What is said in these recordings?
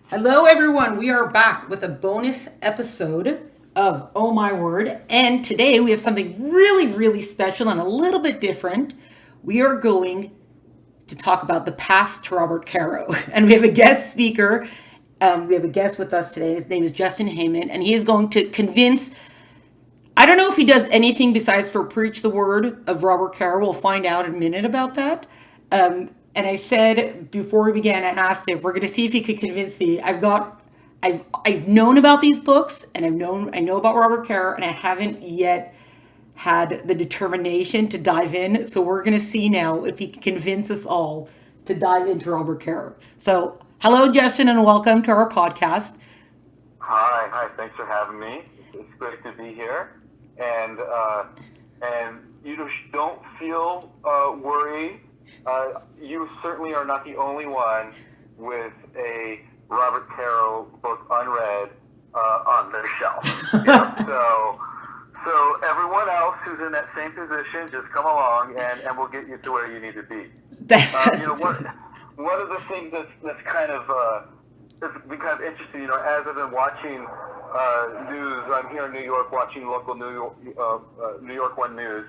Hello, everyone. We are back with a bonus episode of Oh My Word. And today we have something really, really special and a little bit different. We are going to talk about the path to Robert Caro. And we have a guest speaker. We have a guest with us today. His name is Justin Heyman, and he is going to convince. I don't know if he does anything besides for preach the word of Robert Caro. We'll find out in a minute about that. And I said before we began, I asked if we're going to see if he could convince me. I've known about these books, and I know about Robert Caro, and I haven't yet had the determination to dive in. So we're going to see now if he can convince us all to dive into Robert Caro. So hello, Justin, and welcome to our podcast. Hi. Thanks for having me. It's great to be here, and you don't feel worried. You certainly are not the only one with a Robert Caro book unread on their shelf. So everyone else who's in that same position, just come along, and we'll get you to where you need to be. That's One of the things that's kind of it's been kind of interesting, as I've been watching news. I'm here in New York watching local New York One news.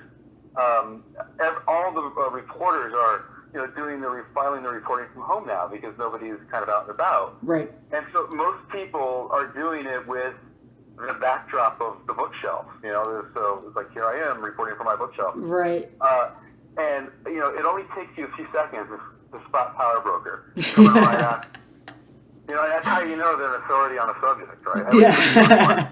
All the reporters are, filing the reporting from home now because nobody is kind of out and about. right. And so most people are doing it with the backdrop of the bookshelf. So it's like, here I am reporting from my bookshelf. Right. And it only takes you a few seconds to spot Power Broker. That's how you know they're an authority on a subject, right? Yeah.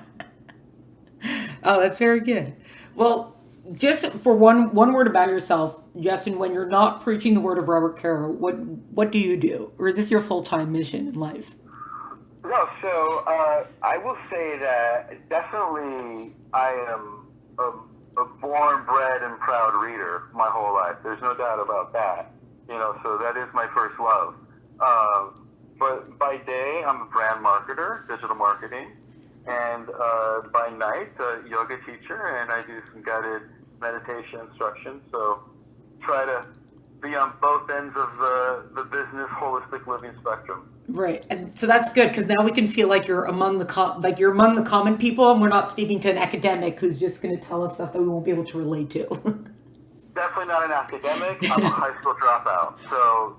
Oh, that's very good. Well, just for one word about yourself, Justin, when you're not preaching the word of Robert Caro, what do you do? Or is this your full-time mission in life? No, so I will say that definitely I am a born, bred, and proud reader my whole life. There's no doubt about that. So that is my first love. But by day, I'm a brand marketer, digital marketing, and by night, a yoga teacher, and I do some guided meditation instruction. So try to be on both ends of the business holistic living spectrum. Right, and so that's good because now we can feel like you're among the common people, and we're not speaking to an academic who's just going to tell us stuff that we won't be able to relate to. Definitely not an academic. I'm a high school dropout, so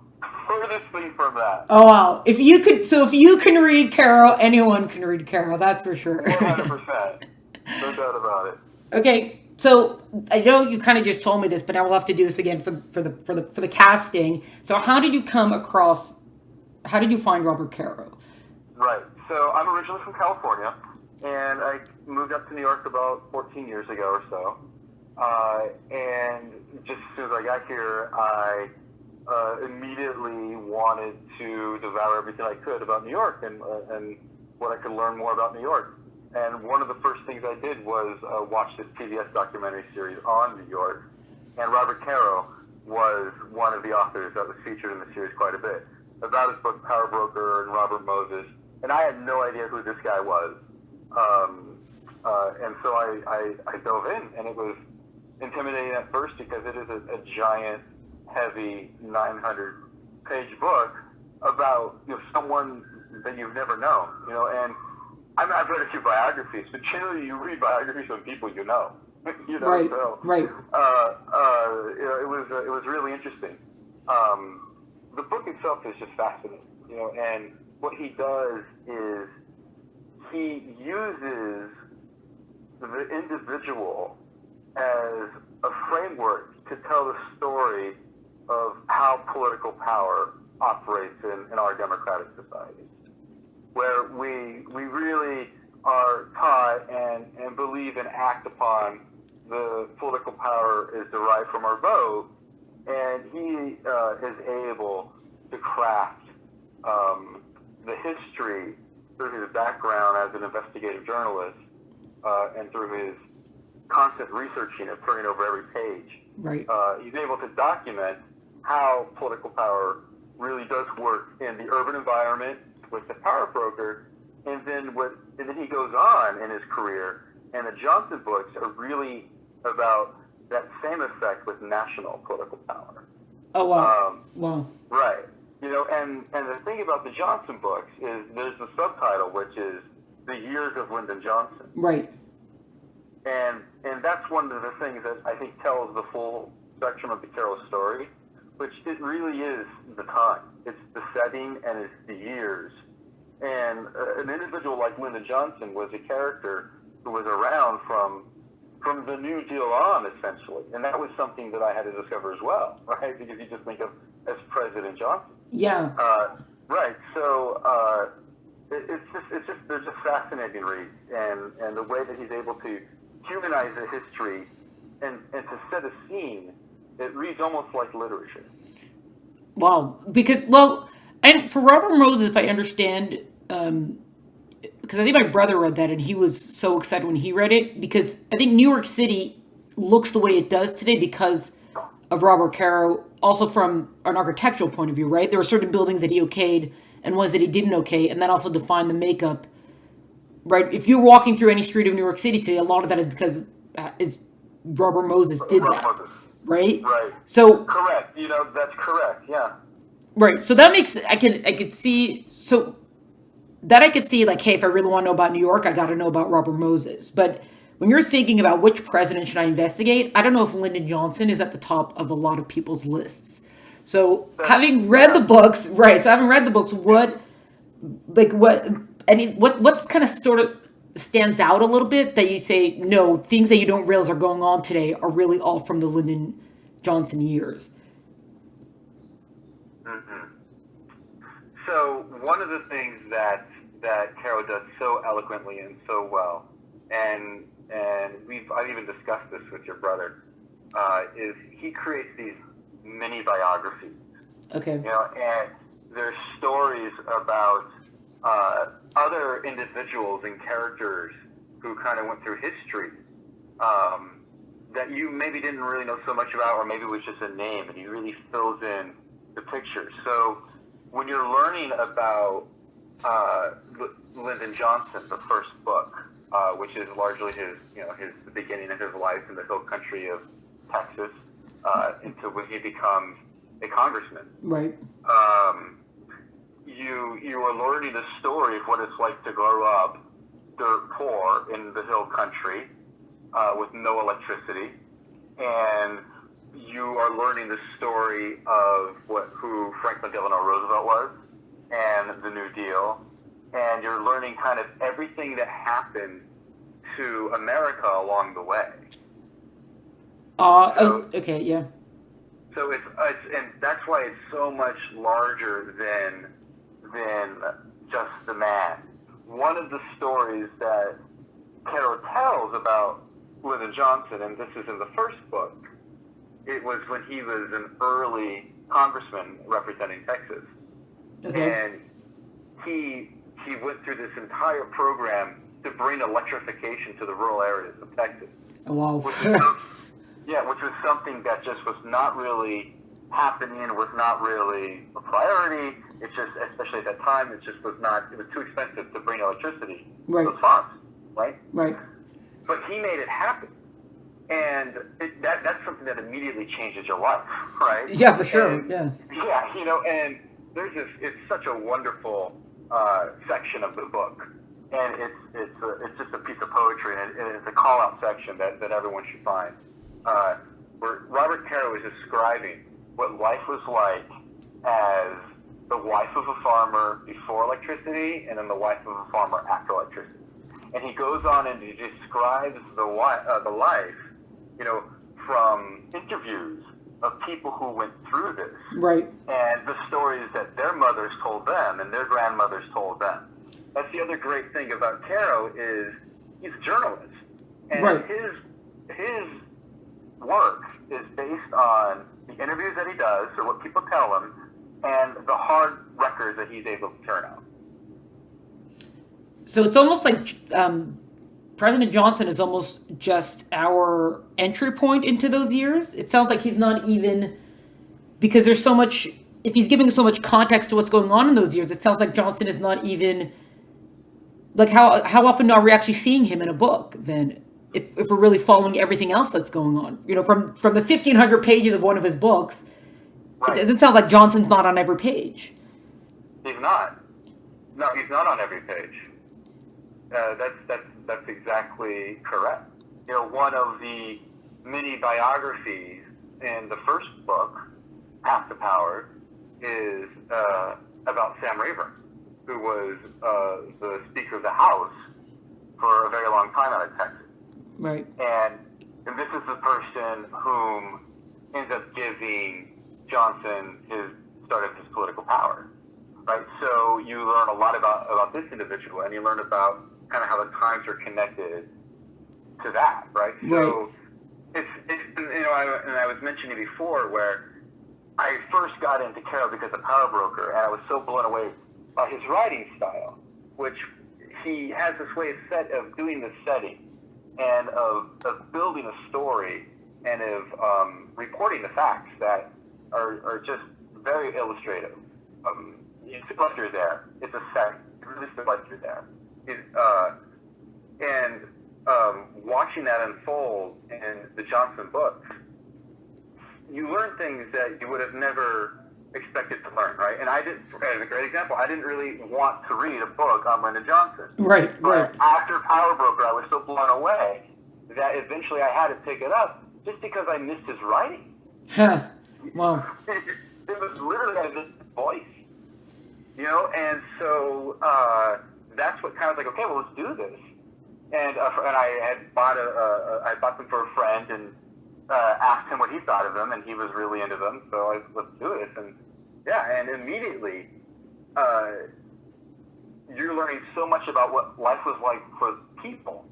furthest thing from that. Oh wow! If you can read Caro, anyone can read Caro. That's for sure. 100%, no doubt about it. Okay, so I know you kind of just told me this, but I will have to do this again for the casting. So how did you find Robert Caro? Right. So I'm originally from California, and I moved up to New York about 14 years ago or so. And just as soon as I got here, I immediately wanted to devour everything I could about New York and what I could learn more about New York. And one of the first things I did was watch this PBS documentary series on New York. And Robert Caro was one of the authors that was featured in the series quite a bit, about his book Power Broker and Robert Moses. And I had no idea who this guy was. And so I dove in, and it was intimidating at first because it is a giant, heavy 900-page book about someone that you've never known. And I've read a few biographies, but generally you read biographies of people you know. Right. So Right. it was really interesting. The book itself is just fascinating, and what he does is he uses the individual as a framework to tell the story of how political power operates in our democratic society, where we really are taught and believe and act upon the political power is derived from our vote, and he is able to craft the history through his background as an investigative journalist and through his constant researching and turning over every page. Right. He's able to document how political power really does work in the urban environment with the power broker, and then he goes on in his career, and the Johnson books are really about that same effect with national political power. Oh wow. Wow. Right. And the thing about the Johnson books is there's the subtitle, which is The Years of Lyndon Johnson. Right. And that's one of the things that I think tells the full spectrum of the Caro story, which it really is the time. It's the setting and it's the years. And an individual like Lyndon Johnson was a character who was around from the New Deal on, essentially. And that was something that I had to discover as well, right? Because you just think of as President Johnson. Yeah. Right. So they're just fascinating reads, and the way that he's able to humanize a history and to set a scene, it reads almost like literature. Wow. Because, and for Robert Moses, if I understand, because I think my brother read that and he was so excited when he read it, because I think New York City looks the way it does today because of Robert Caro, also from an architectural point of view, right? There were certain buildings that he okayed and ones that he didn't okay, and that also defined the makeup, right? If you're walking through any street of New York City today, a lot of that is because Robert Moses did that, right? Right. So correct. That's correct. Yeah. Right. So that makes I could see that I could see like, hey, if I really want to know about New York, I got to know about Robert Moses. But when you're thinking about which president should I investigate, I don't know if Lyndon Johnson is at the top of a lot of people's lists. So having read the books, right? So having read the books, what's kind of sort of stands out a little bit that you say, no, things that you don't realize are going on today are really all from the Lyndon Johnson years. Mm-hmm. So one of the things that Caro does so eloquently and so well, and I've even discussed this with your brother, is he creates these mini biographies. Okay. And there's stories about other individuals and characters who kind of went through history that you maybe didn't really know so much about, or maybe it was just a name, and he really fills in the picture. So when you're learning about Lyndon Johnson, the first book, which is largely the beginning of his life in the hill country of Texas, until when he becomes a congressman. Right. You are learning the story of what it's like to grow up dirt poor in the hill country with no electricity, and you are learning the story of who Franklin Delano Roosevelt was and the New Deal, and you're learning kind of everything that happened to America along the way. Okay, yeah. So it's and that's why it's so much larger than just the man. One of the stories that Caro tells about Lyndon Johnson, and this is in the first book, it was when he was an early congressman representing Texas. Okay. And he went through this entire program to bring electrification to the rural areas of Texas. Oh, wow. Which was something that just was not really happening, was not really a priority. It just, especially at that time, it was too expensive to bring electricity to those farms, right? Right. But he made it happen. And that's something that immediately changes your life, right? Yeah, for sure. And, and there's it's such a wonderful section of the book. And it's just a piece of poetry, and it's a call-out section that everyone should find. Where Robert Caro is describing what life was like as the wife of a farmer before electricity, and then the wife of a farmer after electricity. And he goes on and he describes the life, from interviews of people who went through this, right, and the stories that their mothers told them and their grandmothers told them. That's the other great thing about Caro is he's a journalist, and right. his work is based on the interviews that he does, or what people tell him, and the hard records that he's able to turn out. So it's almost like President Johnson is almost just our entry point into those years. It sounds like he's not even, because there's so much, if he's giving so much context to what's going on in those years, it sounds like Johnson is not even, like how often are we actually seeing him in a book then? If we're really following everything else that's going on, from the 1,500 pages of one of his books, It Right. doesn't sound like Johnson's not on every page. He's not. No, he's not on every page. That's exactly correct. You know, one of the mini biographies in the first book, Path to Power, is about Sam Rayburn, who was the Speaker of the House for a very long time out of Texas. Right. And this is the person whom ends up giving Johnson his start of his political power. Right? So you learn a lot about this individual, and you learn about kind of how the times are connected to that, right? So it's you know, I was mentioning before where I first got into Caro because of Power Broker, and I was so blown away by his writing style, which he has this way of doing the setting and of building a story and of reporting the facts that are just very illustrative. You feel like you're there. It's a setting. You really feel like you're there. And watching that unfold in the Johnson books, you learn things that you would have never expected to learn, right? And I did, as a great example, I didn't really want to read a book on Lyndon Johnson. Right. But after Power Broker, I was so blown away that eventually I had to pick it up just because I missed his writing. Huh. Wow. It was literally I missed his voice. You know, and so that's what kind of like, okay, well, let's do this. And I had bought I bought them for a friend and asked him what he thought of them, and he was really into them. So let's do this, and yeah, and immediately you're learning so much about what life was like for people,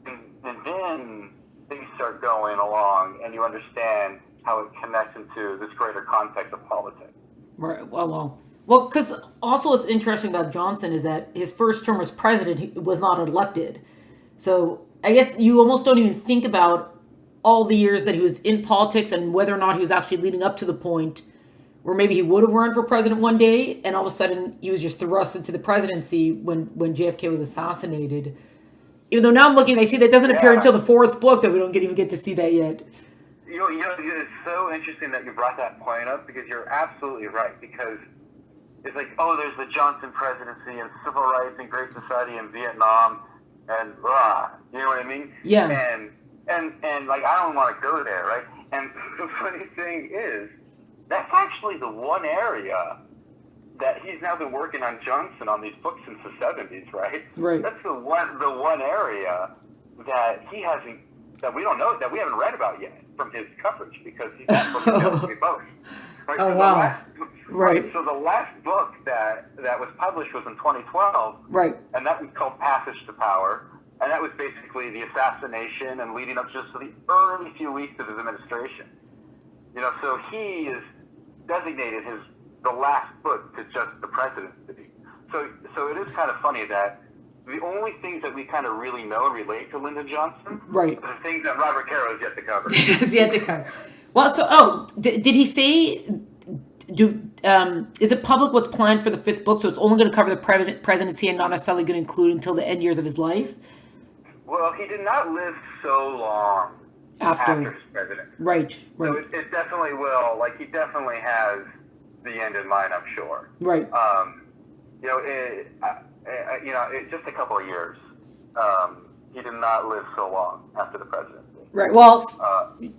and then things start going along, and you understand how it connects into this greater context of politics. Right. Well, because also what's interesting about Johnson is that his first term as president he was not elected. So I guess you almost don't even think about all the years that he was in politics and whether or not he was actually leading up to the point where maybe he would have run for president one day, and all of a sudden he was just thrust into the presidency when JFK was assassinated. Even though now I'm looking, I see that doesn't appear until the fourth book, that we don't even get to see that yet. You know, it's so interesting that you brought that point up, because you're absolutely right. Because it's like, oh, there's the Johnson presidency and civil rights and Great Society and Vietnam and blah. You know what I mean? Yeah. And like, I don't want to go there, right? And the funny thing is, that's actually the one area that he's now been working on Johnson on these books since the 70s, right? Right. That's the one area that he hasn't, that we don't know, that we haven't read about yet from his coverage, because he's not looking at me both. Right? Oh, so wow. Right. So the last book that was published was in 2012. Right. And that was called Passage to Power. And that was basically the assassination and leading up just to the early few weeks of his administration. You know, so he is designated the last book to just the presidency. So it is kind of funny that the only things that we kind of really know and relate to Lyndon Johnson Right. are the things that Robert Caro has yet to cover. Has yet to cover. Well, so did he say? Is it public what's planned for the fifth book? So it's only going to cover the presidency and not necessarily going to include until the end years of his life. Well, he did not live so long after his presidency. Right. So it definitely will. Like, he definitely has the end in mind, I'm sure. Right. You know, just a couple of years. He did not live so long after the presidency. Right. Well,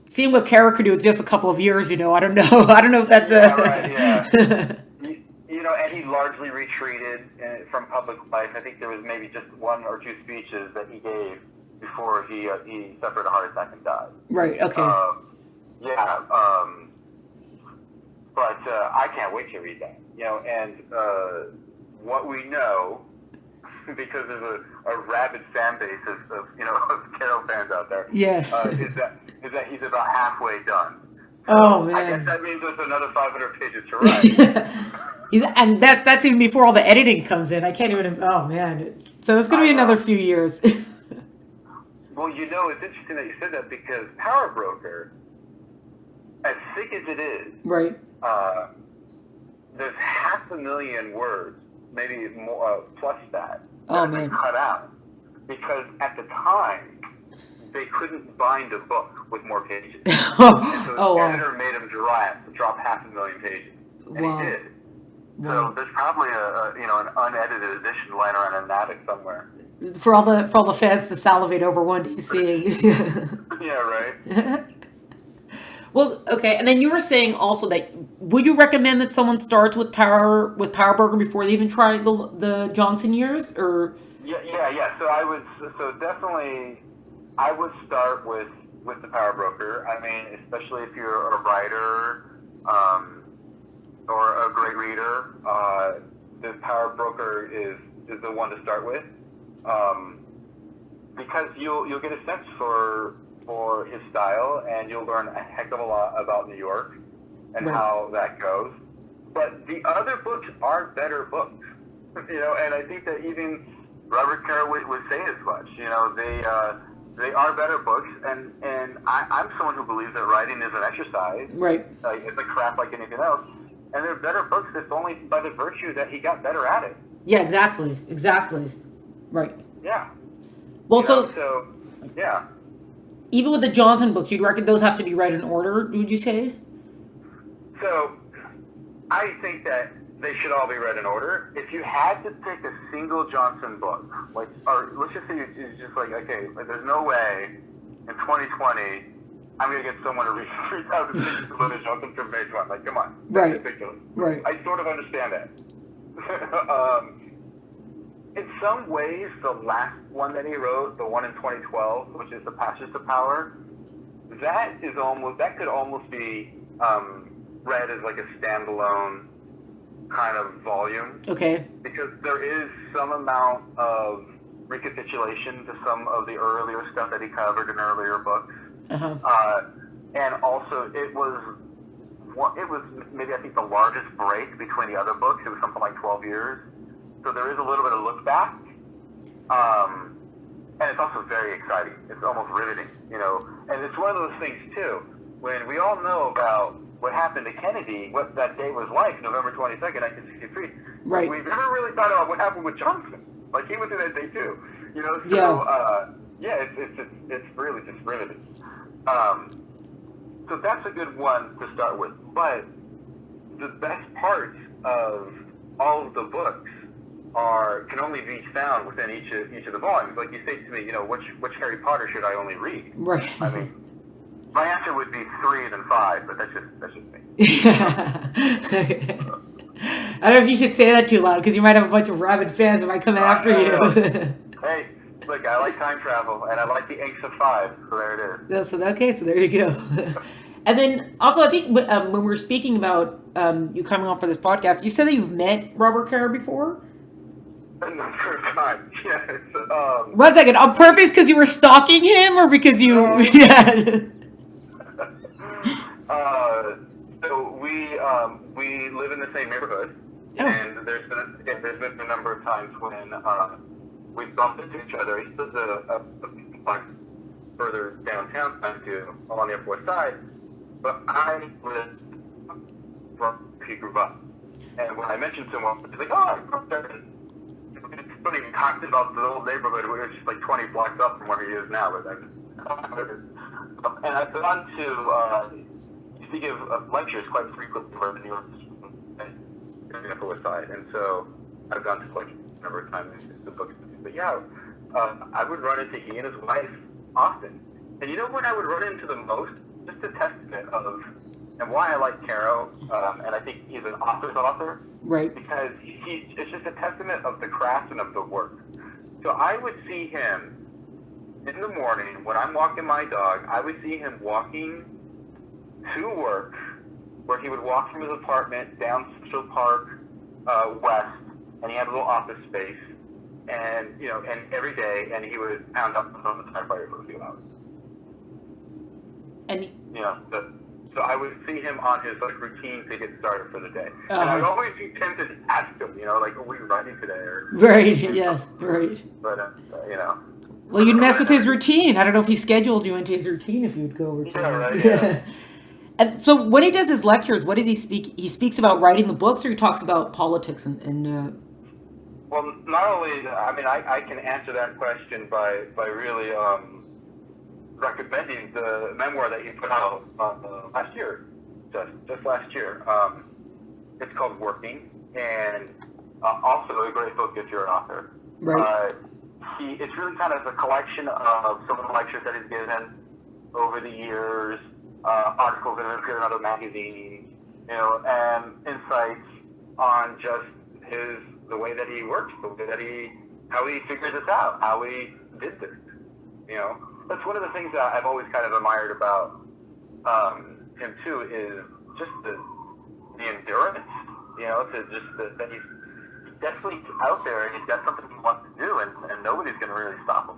seeing what Caro could do with just a couple of years, you know, I don't know. I don't know if that's right, yeah. You know, and he largely retreated from public life. I think there was maybe just one or two speeches that he gave before he suffered a heart attack and died. Right. Okay. But I can't wait to read that. You know, and what we know, because there's a rabid fan base of Caro fans out there. Yeah. Is that he's about halfway done. So oh man. I guess that means there's another 500 pages to write. And that's even before all the editing comes in. I can't even. Oh man. So it's going to be another few years. Well, you know, it's interesting that you said that, because Power Broker, as thick as it is, right. There's 500,000 words, maybe more, plus that, Oh, that man. cut out. Because at the time, they couldn't bind a book with more pages. And so Oh, the wow. editor made him drop 500,000 pages. And Wow. he did. Wow. So there's probably an unedited edition lying around in an attic somewhere. For all the fans to salivate over one day seeing. Yeah, right. Well, okay, and then you were saying also that would you recommend that someone starts with Power Burger before they even try the Johnson years, or? Yeah. So definitely, I would start with the Power Broker. I mean, especially if you're a writer or a great reader, the Power Broker is the one to start with, because you'll get a sense for his style, and you'll learn a heck of a lot about New York and Right. how that goes. But the other books are better books, and I think that even Robert Caro would say as much. They are better books, and I'm someone who believes that writing is an exercise. Right. It's a craft like anything else, and they're better books. It's only by the virtue that he got better at it. Yeah, exactly. Right. Yeah. Well, So yeah. even with the Johnson books, you'd reckon those have to be read in order, would you say? So, I think that they should all be read in order. If you had to pick a single Johnson book, or let's just say it's just like, okay, there's no way in 2020 I'm going to get someone to read 3,000 pages of Lyndon Johnson from page one. Like, come on. That's Right. ridiculous. Right. I sort of understand that. In some ways, the last one that he wrote, the one in 2012, which is The Passage to Power, that could almost be read as like a standalone kind of volume. Okay. Because there is some amount of recapitulation to some of the earlier stuff that he covered in earlier books. Uh-huh. And also, it was maybe I think the largest break between the other books. It was something like 12 years. So there is a little bit of look back. And it's also very exciting. It's almost riveting, And it's one of those things, too, when we all know about what happened to Kennedy, what that day was like, November 22nd, 1963. Right. We've never really thought about what happened with Johnson. Like, he went through that day, too. So, it's really just riveting. So that's a good one to start with. But the best parts of all of the books can only be found within each of the volumes. Like you say to me, which Harry Potter should I only read? Right. I mean, my answer would be 3 and then 5, but that's just me. I don't know if you should say that too loud, because you might have a bunch of rabid fans that might come after you. Hey, look, I like time travel, and I like the Inks of 5, so there it is. So there you go. And then also, I think when we were speaking about you coming on for this podcast, you said that you've met Robert Caro before? A number of times, yes. 1 second, on purpose because you were stalking him, or because you... Yeah. So we live in the same neighborhood, and there's been a number of times when we've bumped into each other. He lives a block further downtown than I do, along the Upper West Side, but I live where he grew up. And when I mentioned to him, he's like, "Oh, I grew up there." And we even talked about the old neighborhood, which is just like 20 blocks up from where he is now. And I've gone to used to give lectures quite frequently for the New York and the Upper West Side, and so I've gone to lectures a number of times in the books. But yeah, I would run into he and his wife often. And you know what I would run into the most? Just a testament of, and why I like Caro, and I think he's an author's author. Right. Because it's just a testament of the craft and of the work. So I would see him in the morning when I'm walking my dog. I would see him walking to work, where he would walk from his apartment down Central Park West, and he had a little office space, and and every day, and he would pound up on the typewriter for a few hours. And so I would see him on his routine to get started for the day. And I always tend to ask him, like, "Are we writing today?" Or, right, yeah, right. But Well, you'd mess with his routine. I don't know if he scheduled you into his routine if you'd go over to Yeah, him. right. Yeah. And so when he does his lectures, what does he speak? He speaks about writing the books, or he talks about politics and Well, not only, I can answer that question by really recommending the memoir that he put out last year, just last year. It's called Working, and also a great book if you're an author. Right. It's really kind of a collection of some of the lectures that he's given over the years, articles that have appeared in other magazines, and insights on just the way that he works, the way that how he figured this out, how he did this. That's one of the things that I've always kind of admired about him too, is just the endurance. To just that he's definitely out there and he's got something he wants to do, and nobody's going to really stop him.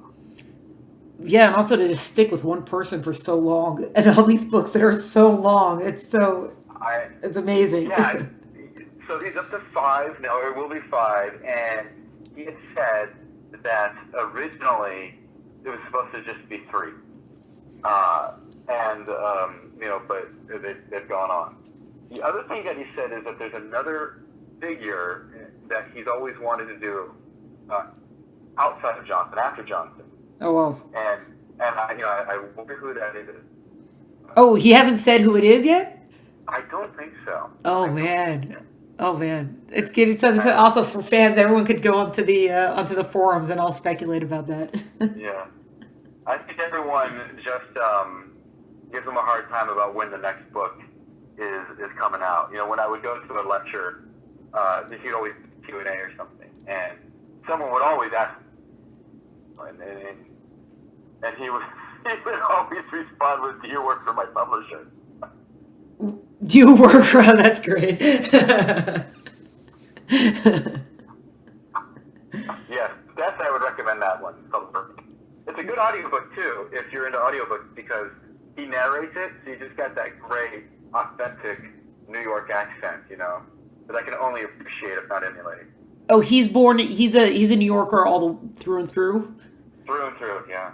Yeah, and also to just stick with one person for so long, and all these books that are so long, it's amazing. Yeah, so he's up to 5 now, or will be 5, and he had said that originally it was supposed to just be 3, but they've gone on. The other thing that he said is that there's another figure that he's always wanted to do outside of Johnson, after Johnson. Oh, wow. And I wonder who that is. Oh, he hasn't said who it is yet? I don't think so. Oh, man. It's getting so. This is also for fans. Everyone could go onto the forums and all speculate about that. Yeah, I think everyone just gives him a hard time about when the next book is coming out. When I would go to a lecture, he'd always do Q&A or something, and someone would always ask, and he would always respond with, "Do you work for my publisher?" Do you work for? That's great. Yes, I would recommend that one. It's a good audiobook too, if you're into audiobooks, because he narrates it, so you just got that great, authentic New York accent, that I can only appreciate if not emulate. Oh, he's a New Yorker all through and through? Through and through, yeah.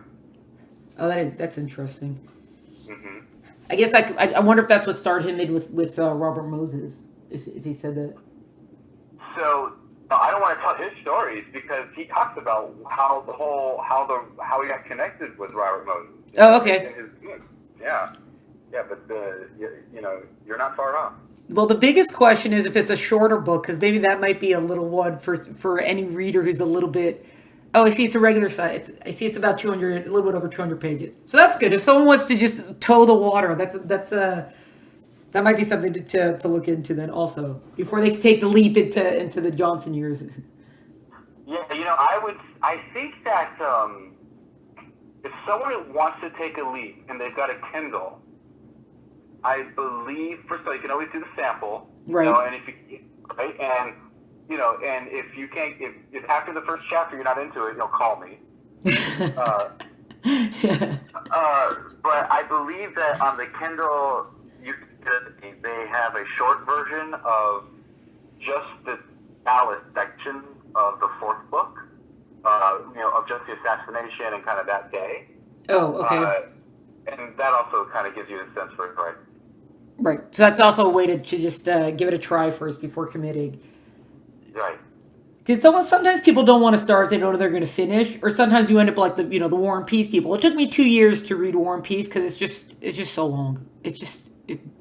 Oh, that's interesting. Mm-hmm. I guess I wonder if that's what started him in with Robert Moses, if he said that. So I don't want to tell his stories, because he talks about how he got connected with Robert Moses. Oh, okay. Yeah, but you're not far off. Well, the biggest question is if it's a shorter book, because maybe that might be a little one for any reader who's a little bit. Oh, I see. It's a regular size. I see. It's about 200, a little bit over 200 pages. So that's good. If someone wants to just toe the water, that might be something to look into then also before they take the leap into the Johnson years. Yeah, I think that if someone wants to take a leap and they've got a Kindle, I believe first of all you can always do the sample, right? And if you right and. And if you can't, if after the first chapter you're not into it, call me. But I believe that on the Kindle, they have a short version of just the ballot section of the 4th book, of just the assassination and kind of that day. Oh, okay. And that also kind of gives you a sense for it, right? Right. So that's also a way to just give it a try first before committing. Right. Because sometimes people don't want to start if they know they're going to finish, or sometimes you end up like the War and Peace people. It took me 2 years to read War and Peace because it's just so long. It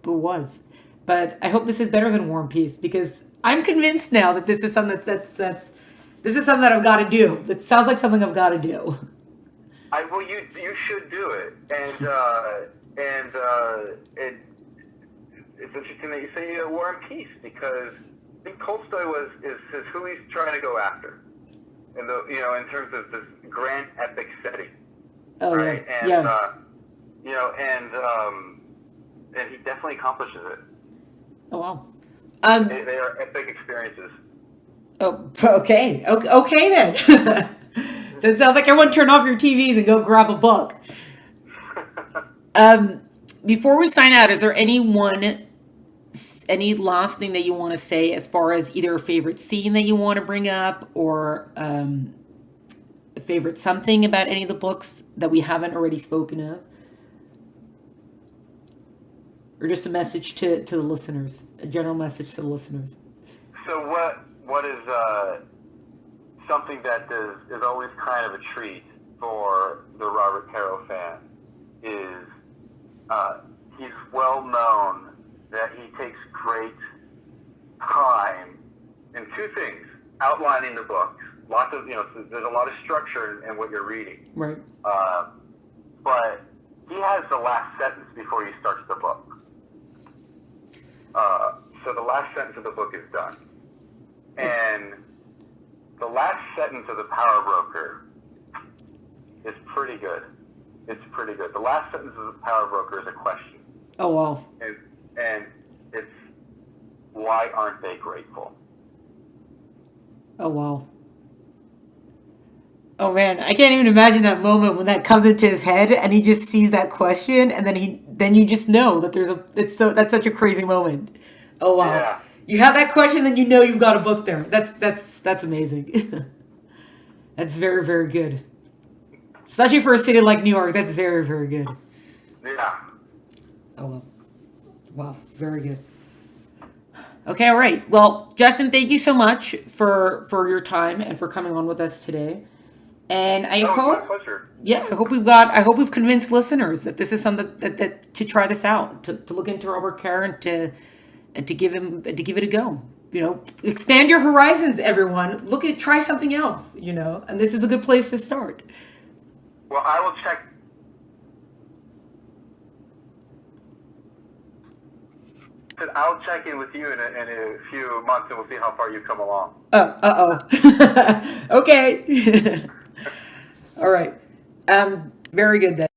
was, but I hope this is better than War and Peace, because I'm convinced now that this is something this is something that I've got to do. That sounds like something I've got to do. Well, you should do it, and it's interesting that you say War and Peace, because I think Tolstoy is who he's trying to go after, in terms of this grand epic setting. Oh, right? Yeah. And he definitely accomplishes it. Oh, wow. They are epic experiences. Oh, okay then. So it sounds like everyone turn off your TVs and go grab a book. Before we sign out, is there any last thing that you want to say as far as either a favorite scene that you want to bring up, or a favorite something about any of the books that we haven't already spoken of? Or just a message to the listeners, a general message to the listeners? So what is something that is always kind of a treat for the Robert Caro fan is he's well known that he takes great time in two things: outlining the books. Lots of so there's a lot of structure in what you're reading. Right. But he has the last sentence before he starts the book. So the last sentence of the book is done. And the last sentence of The Power Broker is pretty good. It's pretty good. The last sentence of The Power Broker is a question. Oh, wow. And it's, why aren't they grateful? Oh, wow. Oh, man, I can't even imagine that moment when that comes into his head and he just sees that question, and then you just know that that's such a crazy moment. Oh, wow. Yeah. You have that question, then you know you've got a book there. That's amazing. That's very, very good. Especially for a city like New York, that's very, very good. Yeah. Oh, well. Wow, very good. Okay, all right. Well, Justin, thank you so much for your time and for coming on with us today. And I hope, my pleasure. Yeah, I hope we've convinced listeners that this is something that to try this out, to look into Robert Caro and to give it a go. Expand your horizons, everyone. Try something else. And this is a good place to start. Well, I will check. I'll check in with you in a few months, and we'll see how far you've come along. Oh, okay. All right. Very good then.